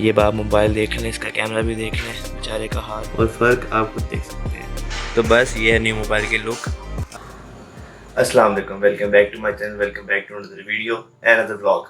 ये बाप मोबाइल देख लें, इसका कैमरा भी देख लें, बेचारे का हाल और फ़र्क आप खुद देख सकते हैं। तो बस ये है न्यू मोबाइल के लुक। अस्सलाम वालेकुम, welcome back to my channel, welcome back to another video and another vlog.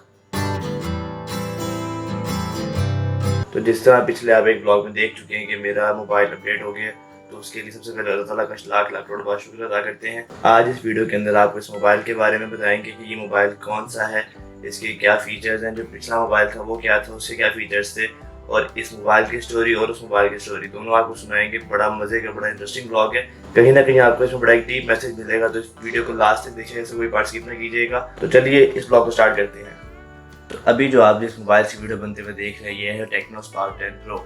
तो जिस तरह पिछले आप एक ब्लॉग में देख चुके हैं कि मेरा मोबाइल अपडेट हो गया, तो उसके लिए सबसे पहले अल्लाह ताला का लाख लाख करोड़ बार शुक्र अदा करते हैं। आज इस वीडियो के अंदर आपको इस मोबाइल के बारे में बताएंगे कि ये मोबाइल कौन सा है, इसके क्या फीचर्स हैं, जो पिछला मोबाइल था वो क्या था, उससे क्या फीचर्स थे, और इस मोबाइल की स्टोरी और उस मोबाइल की स्टोरी दोनों आपको सुनाएंगे। बड़ा मजे का, बड़ा इंटरेस्टिंग ब्लॉग है। कहीं ना कहीं आपको इसमें बड़ा एक डीप मैसेज मिलेगा, तो इस वीडियो को लास्ट तक देखिएगा, इससे कोई पार्ट स्किप ना कीजिएगा। तो चलिए इस ब्लॉग को स्टार्ट करते हैं। तो अभी जो आप इस मोबाइल से वीडियो बनते हुए देख रहे हैं, ये है टेक्नो स्पार्क 10 प्रो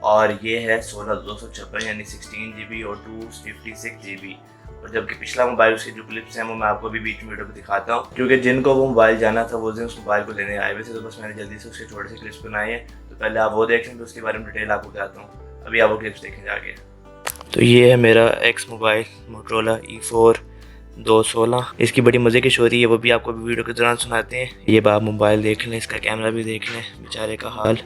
और ये है 16/256 यानी 16 GB और 256 GB। और जबकि पिछला मोबाइल उसके जो क्लिप्स हैं वो मैं आपको अभी बीच में वीडियो में दिखाता हूँ, क्योंकि जिनको वो मोबाइल जाना था वो दिन उस मोबाइल को लेने आए हुए थे, तो बस मैंने जल्दी से उसके छोटे से क्लिप्स बनाए हैं। तो पहले आप वो देख लें, तो उसके बारे में डिटेल आपको बताता हूँ। अभी आप वो क्लिप्स देखें जाके। तो ये है मेरा एक्स मोबाइल मोटरोला E4 216। इसकी बड़ी मज़े की स्टोरी है, वो भी आपको वीडियो के दौरान सुनाते हैं। ये बाप मोबाइल देख लें, इसका कैमरा भी देख लें, बेचारे का हाल।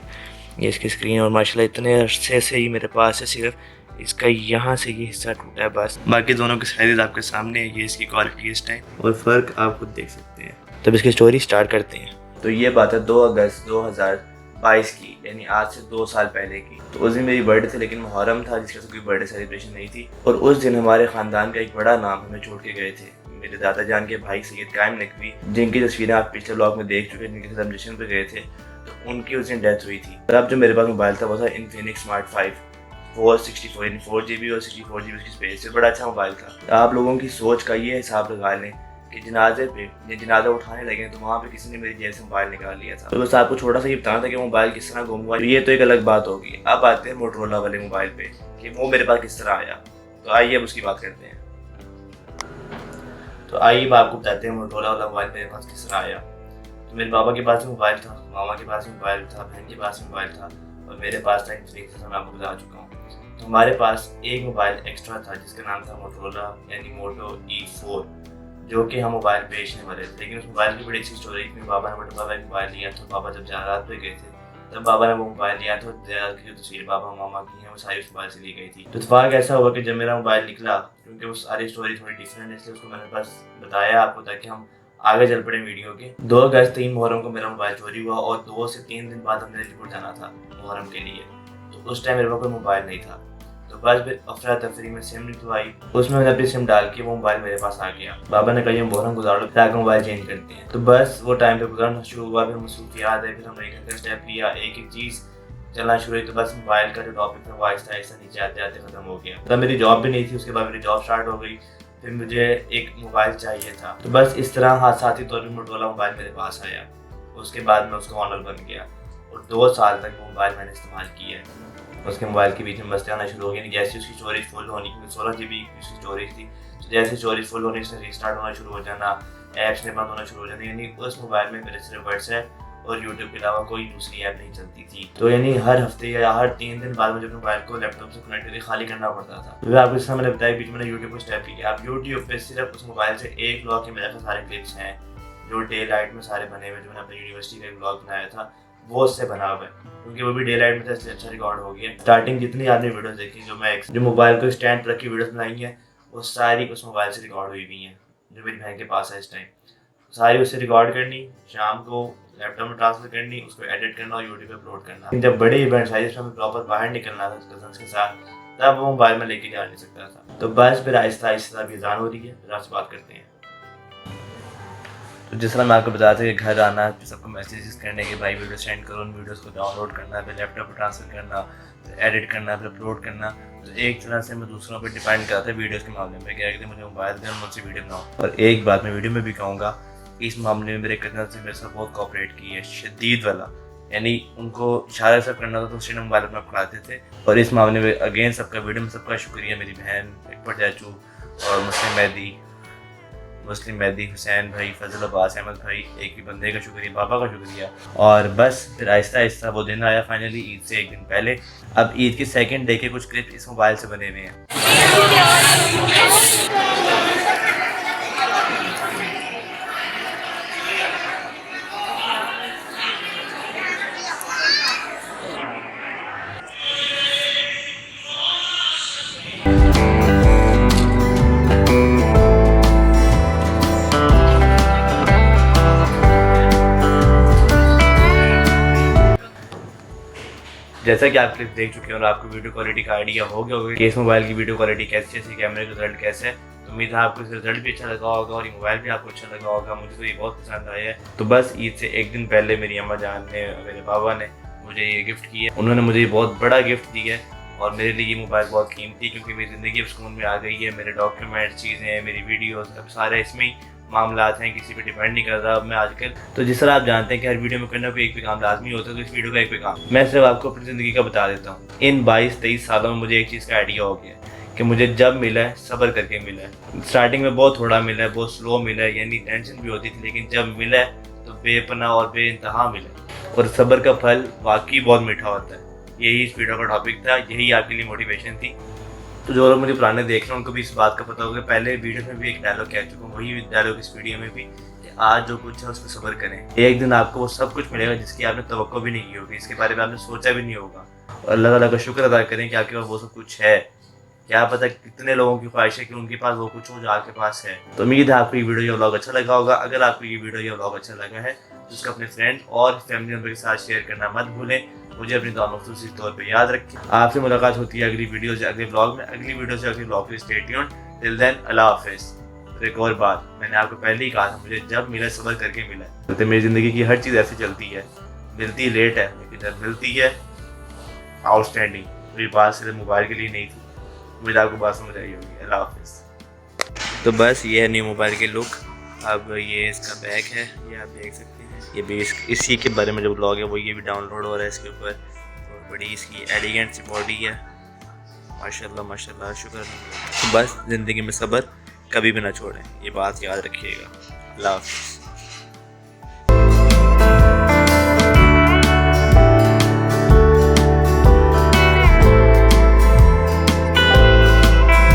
ये इसकी स्क्रीन, और माशाल्लाह इतने अरसे से ही मेरे पास है, सिर्फ इसका यहाँ से ये हिस्सा टूटा है बस, बाकी दोनों के साइज़ आपके सामने है। ये इसकी क्वालिटी इस टाइम और फ़र्क आप खुद देख सकते हैं। तब इसकी स्टोरी स्टार्ट करते हैं। तो ये बात है 2 अगस्त 2022 की, यानी आज से 2 साल पहले की। तो उस दिन मेरी बर्थडे थी, लेकिन मुहर्रम था जिसकी कोई बर्थडे सेलिब्रेशन नहीं थी। और उस दिन हमारे ख़ानदान का एक बड़ा नाम हमें छोड़ के गए थे, मेरे दादा जान के भाई सैयद कायम नकवी, जिनकी तस्वीरें आप पिछले ब्लॉग में देख चुके हैं, जिनके साथ हम जश्न पे गए थे। तो उनकी उस दिन डेथ हुई थी। और अब जो मेरे पास मोबाइल था वो था इन्फिनिक्स स्मार्ट 5 464 यानी 4 GB और 64 GB की स्पेस से, बड़ा अच्छा मोबाइल था। आप लोगों की सोच का ये हिसाब लगा लें कि जनाजे पे जनाजा उठाने लगे तो वहाँ पे किसी ने मेरी जेब से मोबाइल निकाल लिया था। तो बस आपको छोटा सा ये बताना था कि मोबाइल किस तरह गुम हुआ, ये तो एक अलग बात होगी। अब आते हैं मोटरोला वाले मोबाइल पे कि वो मेरे पास किस तरह आया। तो आइए अब उसकी बात करते हैं। तो आइए मैं आपको बताते हैं मोटरोला वाला मोबाइल मेरे पास किस तरह आया। तो मेरे पापा के पास भी मोबाइल था, मामा के पास भी मोबाइल था, बहन के पास भी मोबाइल था, और मेरे पास था इन्फिनिक्स, मैं आपको बता चुका हूँ। तो हमारे पास एक मोबाइल एक्स्ट्रा था जिसका नाम था मोटरोला यानी मोटो E4, जो कि हम मोबाइल बेचने वाले थे। लेकिन उस मोबाइल की बड़ी अच्छी स्टोरी थी। पापा ने बड़े पापा मोबाइल लिया, तो पापा जब जहारात पे गए थे तब बाबा ने वो मोबाइल लिया, तो जहारात की जो तस्वीर पापा मामा की हैं वो सारी उस मोबाइल से ली गई थी। तो इत्तेफाक ऐसा हुआ कि जब मेरा मोबाइल निकला, क्योंकि वो सारी स्टोरी थोड़ी डिफरेंट है, इसलिए उसको मैंने बस बताया आपको ताकि हम आगे चल पड़े वीडियो के। 2 अगस्त 3 मुहर्रम को मेरा मोबाइल चोरी हुआ, और 2 से 3 दिन बाद हमने रिपोर्ट जाना था मुहर्रम के लिए। तो उस टाइम मेरे पास कोई मोबाइल नहीं था। तो बस फिर अफरा तफरी में सिम निकलवाई, उसमें मैंने अपनी सिम डाल के वो मोबाइल मेरे पास आ गया। बाबा ने कहा ये मुहर्रम गुजार लो ताकि मोबाइल चेंज करते हैं। तो बस वो टाइम पे गुजरना शुरू हुआ, फिर मसरूफियात है, फिर हमने एक एक स्टेप लिया, एक एक चीज़ चलना शुरू हुई। तो बस मोबाइल का जो टॉपिक था वो आहिस्ता आहिस्ता नीचे आते आते खत्म हो गया। तब मेरी जॉब भी नहीं थी, उसके बाद मेरी जॉब स्टार्ट हो गई, फिर मुझे एक मोबाइल चाहिए था। तो बस इस तरह हादसाती तौर पर मोटरोला मोबाइल मेरे पास आया। उसके बाद मैं उसका ऑनर बन गया, और 2 साल तक वो मोबाइल मैंने इस्तेमाल किया है। उसके मोबाइल के बीच में मस्ती आना शुरू हो गई, जैसे उसकी स्टोरेज फुल होनी, क्योंकि 16 GB उसकी स्टोरेज थी। तो जैसे स्टोरेज फुल होनी, उसने रीस्टार्ट होना शुरू हो जाना, ऐप्स ने बंद होना शुरू हो जाना। यानी उस मोबाइल में मेरे सिर्फ व्हाट्सएप और यूट्यूब के अलावा कोई दूसरी ऐप नहीं चलती थी। तो यानी हर हफ्ते या हर 3 दिन बाद मुझे मोबाइल को लैपटॉप से कनेक्ट करके खाली करना पड़ता था। तो आपको जैसा मैंने बताया, बीच में यूट्यूब को स्टेप किया। आप यूट्यूब पे सिर्फ उस मोबाइल से एक ब्लॉग के मेरे सारे क्लिप्स हैं जो डे लाइट में सारे बने हुए, जो मैंने अपनी यूनिवर्सिटी का एक ब्लॉग बनाया था वो उससे बना हुआ है, क्योंकि वो भी डे लाइट में था, इसलिए अच्छा रिकॉर्ड हो गया। स्टार्टिंग जितनी आपने वीडियोस देखी, जो मोबाइल को स्टैंड पर रखी वीडियोस बनाई हैं, वो सारी उस मोबाइल से रिकॉर्ड हुई हुई हैं, जो मेरी बहन के पास है इस टाइम। सारी उससे रिकॉर्ड करनी, शाम को लैपटॉप में ट्रांसफर करनी, उसको एडिट करना और यूट्यूब पे अपलोड करना। जब बड़े इवेंट्स आए जिसमें हमें प्रॉपर बाहर निकलना था कजन्स के साथ, तब वो मोबाइल में लेके जा नहीं सकता था। तो बस फिर आहिस्ता आहिस्ता अभी अज़ान हो रही है, फिर आपसे बात करते हैं। तो जिस तरह मैं आपको बताया था कि घर आना, फिर सबको मैसेजेस करने के भाई वीडियो सेंड करो, उन वीडियोस को डाउनलोड करना, फिर लैपटॉप पर ट्रांसफर करना, फिर एडिट करना, फिर अपलोड करना। तो एक तरह से मैं दूसरों पर डिपेंड करता था वीडियोस के मामले में, क्या कहते मुझे मोबाइल दें मुझसे वीडियो बनाओ। और एक बात मैं वीडियो में भी कहूँगा, इस मामले में मेरे कज़न से मेरे साथ बहुत कोऑपरेट की है, शदीद वाला। यानी उनको इशारा सब करना था तो उसी ने मोबाइल अपना पढ़ाते थे। और इस मामले में अगेन सबका वीडियो में सबका शुक्रिया, मेरी बहन अकबर चाचू और मुस्लिम मैदी, हुसैन भाई, फजल अब्बास, अहमद भाई, एक ही बंदे का शुक्रिया, पापा का शुक्रिया। और बस फिर आहिस्ता आहिस्ता वो दिन आया फाइनली ईद से एक दिन पहले। अब ईद के सेकंड डे के कुछ क्लिप इस मोबाइल से बने हुए हैं। जैसा कि आप क्लिप देख चुके हैं और आपको वीडियो क्वालिटी का आइडिया हो गया होगा कि इस मोबाइल की वीडियो क्वालिटी कैसी है, कैमरे का रिजल्ट कैसे है, तो उम्मीद है आपको इसका रिजल्ट भी अच्छा लगा होगा और ये मोबाइल भी आपको अच्छा लगा होगा। मुझे तो ये बहुत पसंद आया है। तो बस ईद से एक दिन पहले मेरी अम्मा जान ने, मेरे बाबा ने मुझे ये गिफ्ट किया। उन्होंने मुझे ये बहुत बड़ा गिफ्ट दिया है और मेरे लिए ये मोबाइल बहुत कीमती है, क्योंकि मेरी ज़िंदगी अब सुकून में आ गई है। मेरे डॉक्यूमेंट, चीज़ें, मेरी वीडियोस, अब सारे इसमें ही मामलात हैं, किसी पे डिपेंड नहीं कर रहा अब मैं आजकल। तो जिस तरह आप जानते हैं कि हर वीडियो में कोई ना कोई एक पैगाम लाजमी होता है, तो इस वीडियो का एक पैगाम मैं सिर्फ आपको अपनी ज़िंदगी का बता देता हूँ। इन 22-23 सालों में मुझे एक चीज़ का आइडिया हो गया कि मुझे जब मिला है सब्र करके मिला है। स्टार्टिंग में बहुत थोड़ा मिला है, बहुत स्लो मिला है, यानी टेंशन भी होती थी, लेकिन जब मिला है तो बेपनाह और बेइंतहा मिला है। और सब्र का फल वाकई बहुत मीठा होता है। यही इस वीडियो का टॉपिक था, यही आपके लिए मोटिवेशन थी। तो जो लोग मुझे पुराने देख रहे हैं उनको भी इस बात का पता होगा, पहले वीडियो में भी एक डायलॉग कह चुका हूँ, वही डायलॉग इस वीडियो में भी, कि आज जो कुछ है उस पर सब्र करें। एक दिन आपको वो सब कुछ मिलेगा जिसकी आपने तवक्को भी नहीं की होगी, इसके बारे में आपने सोचा भी नहीं होगा। और अल्लाह ताला का शुक्र अदा करें कि आपके पास वो सब कुछ है। क्या पता कितने लोगों की ख्वाहिश है कि उनके पास वो कुछ हो जो आपके पास है। तो उम्मीद है आपको ये वीडियो या व्लॉग अच्छा लगा होगा। अगर आपको ये वीडियो या व्लॉग अच्छा लगा है तो उसको अपने फ्रेंड और फैमिली मेम्बर के साथ शेयर करना मत भूलें। मुझे अपनी दुआ मखसूसी तौर पे याद रखें। आपसे मुलाकात होती है अगली वीडियो से, अगले व्लॉग में, अगली वीडियो से अगले व्लॉग पे। स्टे ट्यून्ड, टिल देन अल्लाह हाफिज़। तो एक और बात, मैंने आपको पहले ही कहा था, मुझे जब मिला सब्र करके मिला। तो मेरी ज़िंदगी की हर चीज़ ऐसी चलती है, मिलती लेट है लेकिन जब मिलती है आउटस्टैंडिंग। मेरी बात सिर्फ मोबाइल के लिए नहीं थी, मुझे आपको बात समझ आई होगी। अल्लाह हाफिज़। तो बस ये है न्यू मोबाइल की लुक। अब ये इसका बैक है, ये आप देख सकते हैं। ये भी इसी के बारे में जो ब्लॉग है वो ये भी डाउनलोड हो रहा है इसके ऊपर। और बड़ी इसकी एलिगेंट सी बॉडी है, माशाल्लाह माशाल्लाह, शुक्र। तो बस ज़िंदगी में सब्र कभी भी ना छोड़ें, ये बात याद रखिएगा। अल्लाह हाफिज़।